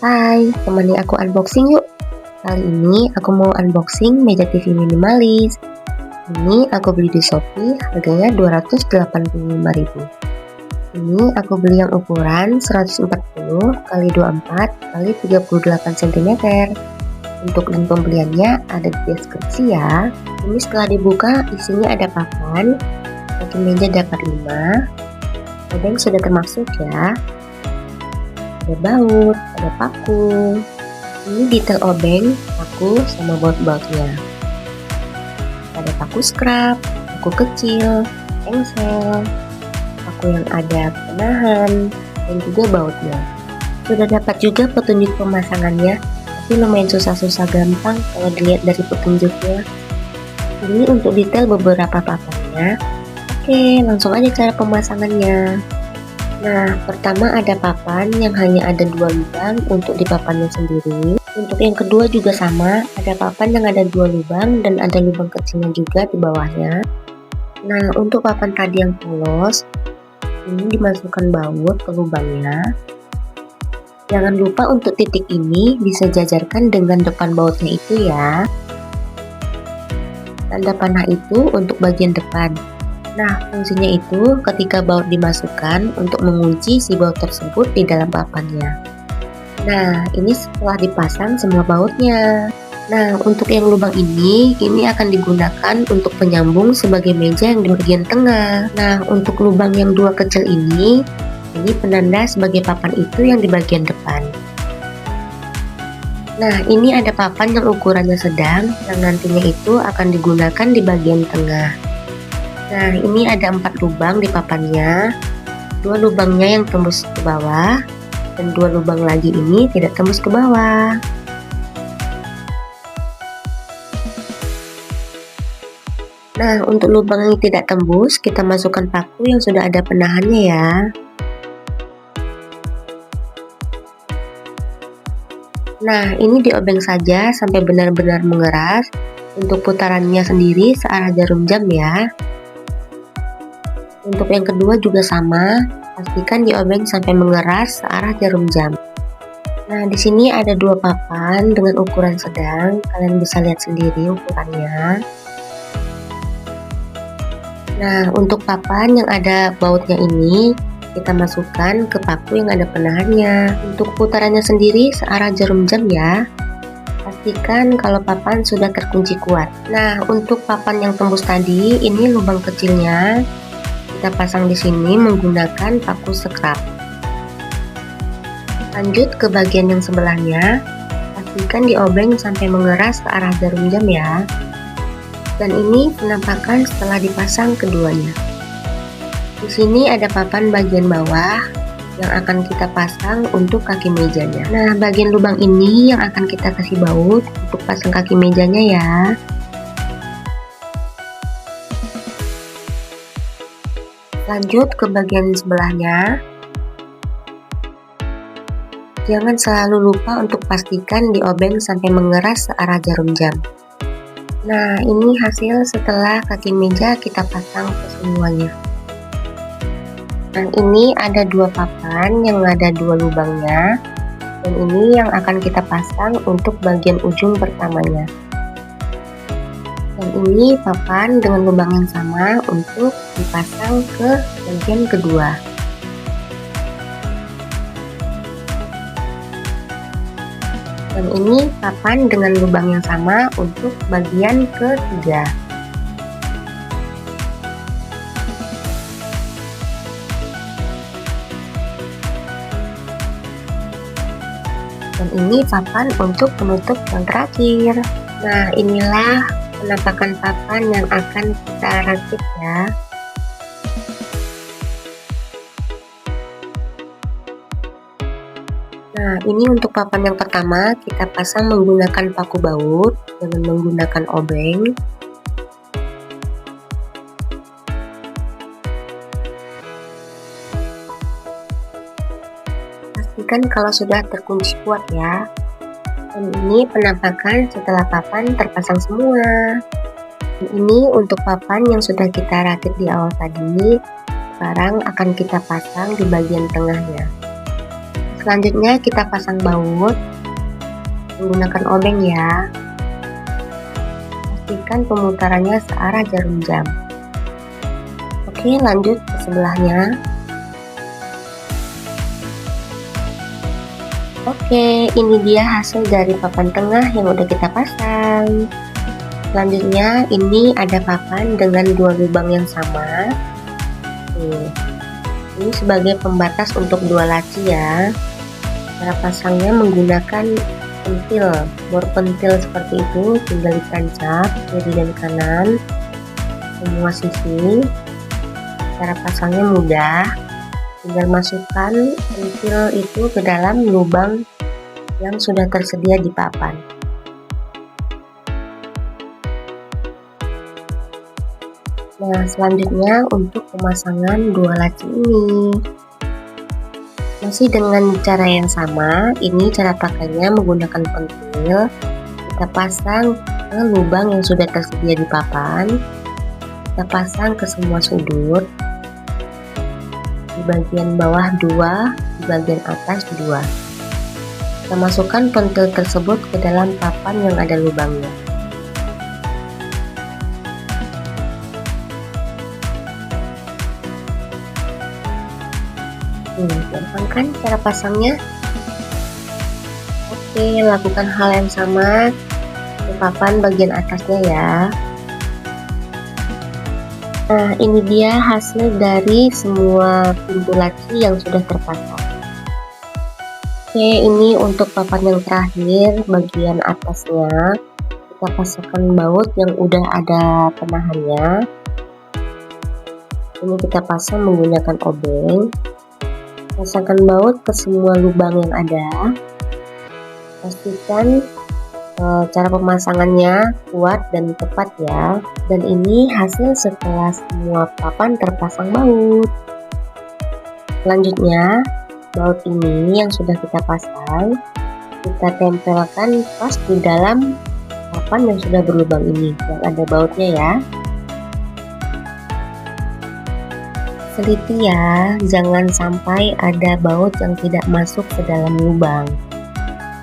Hai, temani aku unboxing yuk. Kali ini aku mau unboxing meja TV minimalis. Ini aku beli di Shopee, harganya 285.000. Ini aku beli yang ukuran 140 x 24 x 38 cm. Untuk link pembeliannya ada di deskripsi ya. Ini setelah dibuka, isinya ada papan, satu meja dapat 5, obeng sudah termasuk ya. Ada baut, ada paku. Ini detail obeng, paku, sama baut-bautnya. Ada paku scrap, paku kecil, engsel, paku yang ada penahan, dan juga bautnya. Sudah dapat juga petunjuk pemasangannya, tapi lumayan susah-susah gampang kalau dilihat dari petunjuknya. Ini untuk detail beberapa papannya. Oke, langsung aja cara pemasangannya. Nah, pertama ada papan yang hanya ada 2 lubang untuk di papannya sendiri. Untuk yang kedua juga sama, ada papan yang ada 2 lubang dan ada lubang kecilnya juga di bawahnya. Nah, untuk papan tadi yang polos, ini dimasukkan baut ke lubangnya. Jangan lupa untuk titik ini bisa jajarkan dengan depan bautnya itu ya. Tanda panah itu untuk bagian depan. Nah, fungsinya itu ketika baut dimasukkan untuk mengunci si baut tersebut di dalam papannya. Nah, ini setelah dipasang semua bautnya. Nah, untuk yang lubang ini akan digunakan untuk penyambung sebagai meja yang di bagian tengah. Nah, untuk lubang yang 2 kecil ini penanda sebagai papan itu yang di bagian depan. Nah, ini ada papan yang ukurannya sedang, yang nantinya itu akan digunakan di bagian tengah. Nah, ini ada 4 lubang di papannya, 2 lubangnya yang tembus ke bawah, dan 2 lubang lagi ini tidak tembus ke bawah. Nah, untuk lubang yang tidak tembus, kita masukkan paku yang sudah ada penahannya ya. Nah, ini diobeng saja sampai benar-benar mengeras. Untuk putarannya sendiri searah jarum jam ya. Untuk yang kedua juga sama, pastikan diobeng sampai mengeras searah jarum jam. Nah, di sini ada 2 papan dengan ukuran sedang, kalian bisa lihat sendiri ukurannya. Nah, untuk papan yang ada bautnya ini, kita masukkan ke paku yang ada penahannya. Untuk putarannya sendiri searah jarum jam ya. Pastikan kalau papan sudah terkunci kuat. Nah, untuk papan yang tembus tadi, ini lubang kecilnya kita pasang di sini menggunakan paku scrap. Lanjut ke bagian yang sebelahnya, pastikan diobeng sampai mengeras ke arah jarum jam ya. Dan ini penampakan setelah dipasang keduanya. Di sini ada papan bagian bawah yang akan kita pasang untuk kaki mejanya. Nah, bagian lubang ini yang akan kita kasih baut untuk pasang kaki mejanya ya. Lanjut ke bagian sebelahnya. Jangan selalu lupa untuk pastikan diobeng sampai mengeras searah jarum jam. Nah, ini hasil setelah kaki meja kita pasang ke semuanya. Nah, ini ada 2 papan yang ada 2 lubangnya, dan ini yang akan kita pasang untuk bagian ujung pertamanya. Dan ini papan dengan lubang yang sama untuk dipasang ke bagian kedua. Dan ini papan dengan lubang yang sama untuk bagian ketiga. Dan ini papan untuk penutup yang terakhir. Nah, inilah penampakan papan yang akan kita rakit ya. Nah, ini untuk papan yang pertama kita pasang menggunakan paku baut dengan menggunakan obeng. Pastikan kalau sudah terkunci kuat ya. Dan ini penampakan setelah papan terpasang semua. Dan ini untuk papan yang sudah kita rakit di awal tadi, sekarang akan kita pasang di bagian tengahnya. Selanjutnya kita pasang baut menggunakan obeng ya. Pastikan pemutarannya searah jarum jam. Oke, lanjut ke sebelahnya. Oke, ini dia hasil dari papan tengah yang udah kita pasang. Selanjutnya ini ada papan dengan dua lubang yang sama. Ini sebagai pembatas untuk dua laci ya. Cara pasangnya menggunakan pentil, bor pentil seperti itu, tinggal ditancap kiri dan kanan semua sisi. Cara pasangnya mudah. Tinggal masukkan pentil itu ke dalam lubang yang sudah tersedia di papan. Nah, selanjutnya untuk pemasangan dua laci ini. Masih dengan cara yang sama, ini cara pakainya menggunakan pentil. Kita pasang ke lubang yang sudah tersedia di papan. Kita pasang ke semua sudut. Di bagian bawah 2, di bagian atas 2. Kita masukkan pentil tersebut ke dalam papan yang ada lubangnya. Gampang kan cara pasangnya? Oke, lakukan hal yang sama ke papan bagian atasnya ya. Nah, ini dia hasil dari semua pintu laci yang sudah terpasang. Oke, ini untuk papan yang terakhir bagian atasnya. Kita pasangkan baut yang udah ada penahannya. Ini kita pasang menggunakan obeng. Pasangkan baut ke semua lubang yang ada. Pastikan cara pemasangannya kuat dan tepat ya. Dan ini hasil setelah semua papan terpasang baut. Selanjutnya, baut ini yang sudah kita pasang, kita tempelkan pas di dalam papan yang sudah berlubang ini, yang ada bautnya ya. Teliti ya, jangan sampai ada baut yang tidak masuk ke dalam lubang.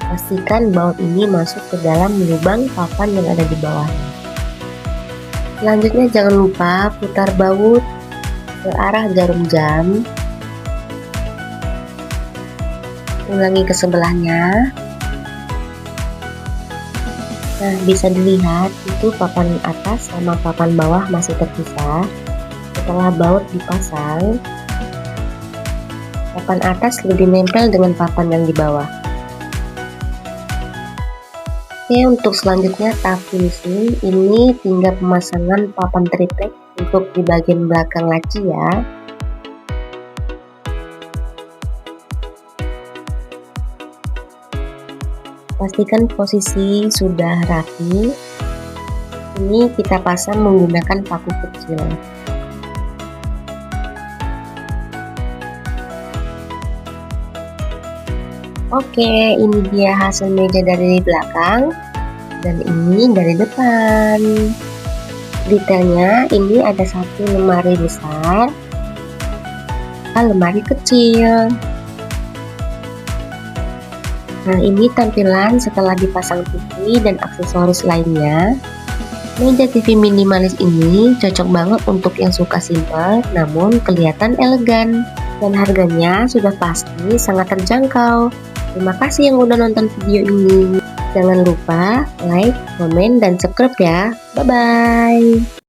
Pastikan baut ini masuk ke dalam lubang papan yang ada di bawahnya. Selanjutnya jangan lupa putar baut ke arah jarum jam. Ulangi ke sebelahnya. Nah, bisa dilihat itu papan atas sama papan bawah masih terpisah. Setelah baut dipasang, papan atas lebih nempel dengan papan yang di bawah. Oke, untuk selanjutnya tahap finishing, ini tinggal pemasangan papan triplek untuk di bagian belakang laci ya. Pastikan posisi sudah rapi. Ini kita pasang menggunakan paku kecil. Oke, ini dia hasil meja dari belakang dan ini dari depan. Detailnya ini ada satu lemari besar, lemari kecil. Nah, ini tampilan setelah dipasang TV dan aksesoris lainnya. Meja TV minimalis ini cocok banget untuk yang suka simple namun kelihatan elegan. Dan harganya sudah pasti sangat terjangkau. Terima kasih yang udah nonton video ini. Jangan lupa like, komen, dan subscribe ya. Bye-bye.